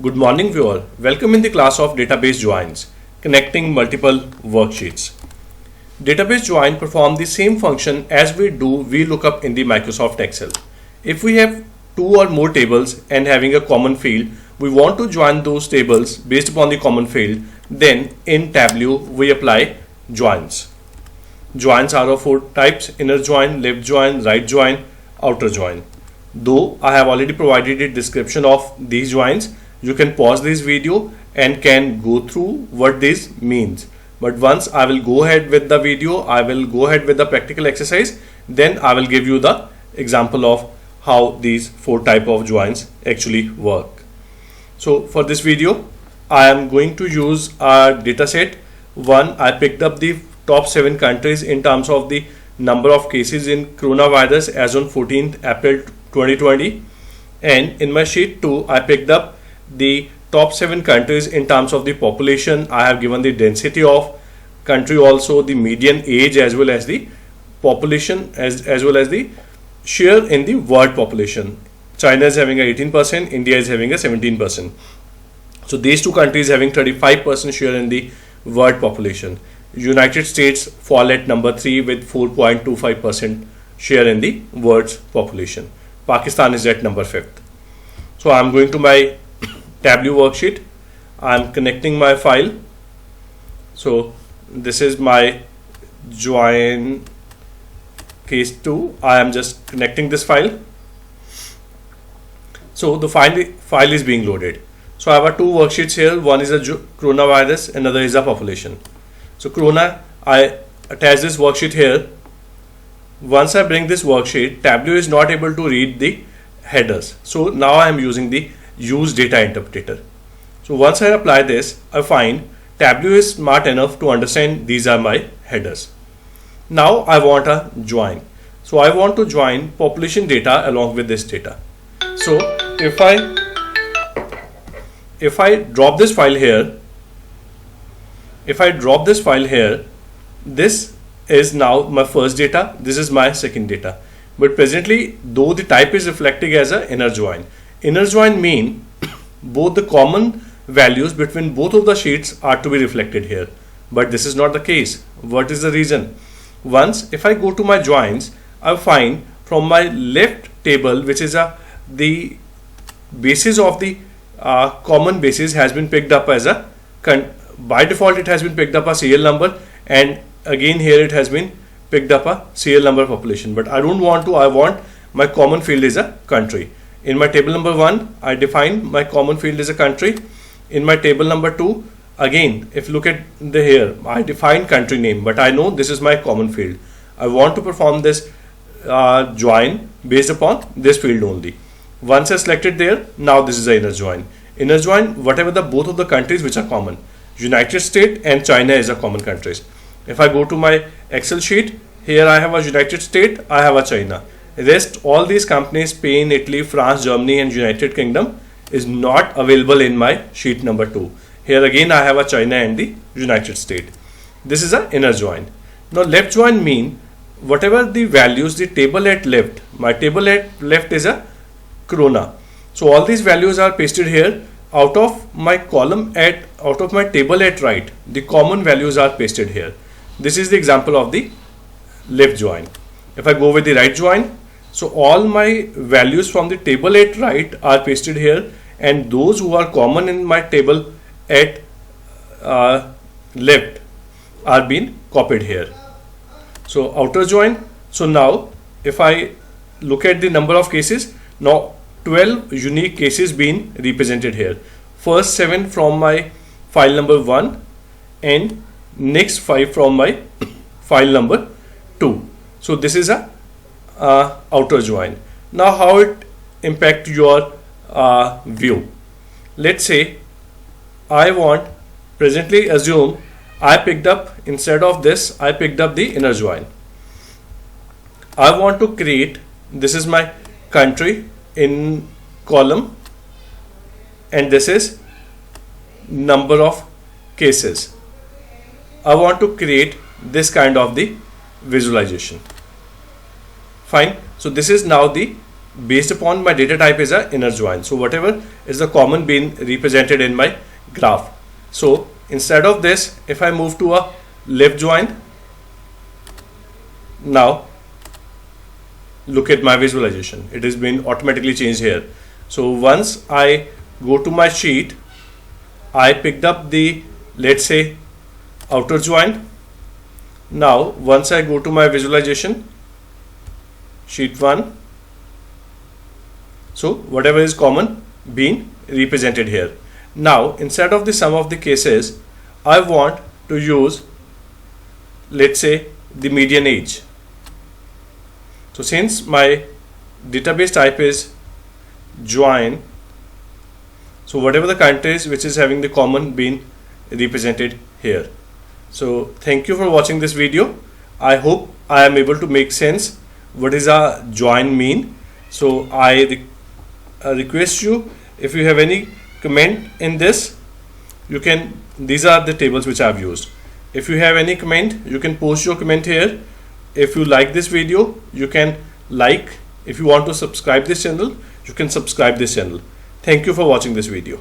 Good morning viewer. Welcome in the class of Database Joins, connecting multiple worksheets. Database Join perform the same function as we do VLOOKUP in the Microsoft Excel. If we have two or more tables and having a common field, we want to join those tables based upon the common field, then in Tableau we apply joins. Joins are of four types: inner join, left join, right join, outer join. Though I have already provided a description of these joins, you can pause this video and can go through what this means. But once I will go ahead with the video, I will go ahead with the practical exercise, then I will give you the example of how these four type of joins actually work. So for this video, I am going to use a data set. One, I picked up the top 7 countries in terms of the number of cases in coronavirus as on 14th April 2020. And in my sheet 2, I picked up the top 7 countries in terms of the population. I have given the density of country, also the median age, as well as the population, as well as the share in the world population. China is having a 18%, India is having a 17%. So these two countries having 35% share in the world population. United States fall at number 3 with 4.25% share in the world's population. Pakistan is at number 5th. So I am going to my Tableau worksheet. I am connecting my file. So this is my join case 2. I am just connecting this file. So the file is being loaded. So I have two worksheets here. One is a coronavirus, another is a population. So corona, I attach this worksheet here. Once I bring this worksheet, Tableau is not able to read the headers. So now I am using the use data interpreter. So once I apply this, I find Tableau is smart enough to understand these are my headers. Now I want a join. So I want to join population data along with this data. So if I drop this file here, this is now my first data, this is my second data. But presently, though the type is reflecting as an inner join. Inner join mean both the common values between both of the sheets are to be reflected here. But this is not the case. What is the reason? Once if I go to my joins, I find from my left table, which is the basis of the common basis has been picked up as a by default it has been picked up a serial number, and again here it has been picked up a serial number population. But I don't want to. I want my common field is a country. In my table number 1, I define my common field as a country. In my table number 2, again, if you look at the here, I define country name, but I know this is my common field. I want to perform this join based upon this field only. Once I selected there, now this is the inner join. Inner join, whatever the both of the countries which are common. United States and China is a common countries. If I go to my Excel sheet, here I have a United States, I have a China. Rest all these companies, Spain, Italy, France, Germany and United Kingdom is not available in my sheet number 2. Here again I have a China and the United States. This is an inner join. Now left join mean whatever the values the table at left, my table at left is a corona. So all these values are pasted here. Out of my table at right, the common values are pasted here. This is the example of the left join. If I go with the right join, so all my values from the table at right are pasted here, and those who are common in my table at left are being copied here. So outer join. So now if I look at the number of cases, now 12 unique cases being represented here. First 7 from my file number 1 and next 5 from my file number 2. So this is a outer join. Now how it impact your view? Let's say I want, presently assume I picked up, instead of this I picked up the inner join. I want to create, this is my country in column and this is number of cases. I want to create this kind of the visualization. Fine. So this is now the based upon my data type is a inner join. So whatever is the common being represented in my graph. So instead of this, if I move to a left join, now look at my visualization, it has been automatically changed here. So once I go to my sheet, I picked up the, let's say, outer joint. Now once I go to my visualization, sheet 1, so whatever is common being represented here. Now instead of the sum of the cases, I want to use, let's say, the median age. So since my database type is join, so whatever the country is which is having the common being represented here. So thank you for watching this video. I hope I am able to make sense what is a join mean. So I request you, if you have any comment in this, you can, these are the tables which I have used. If you have any comment, you can post your comment here. If you like this video, you can like. If you want to subscribe this channel, you can subscribe this channel. Thank you for watching this video.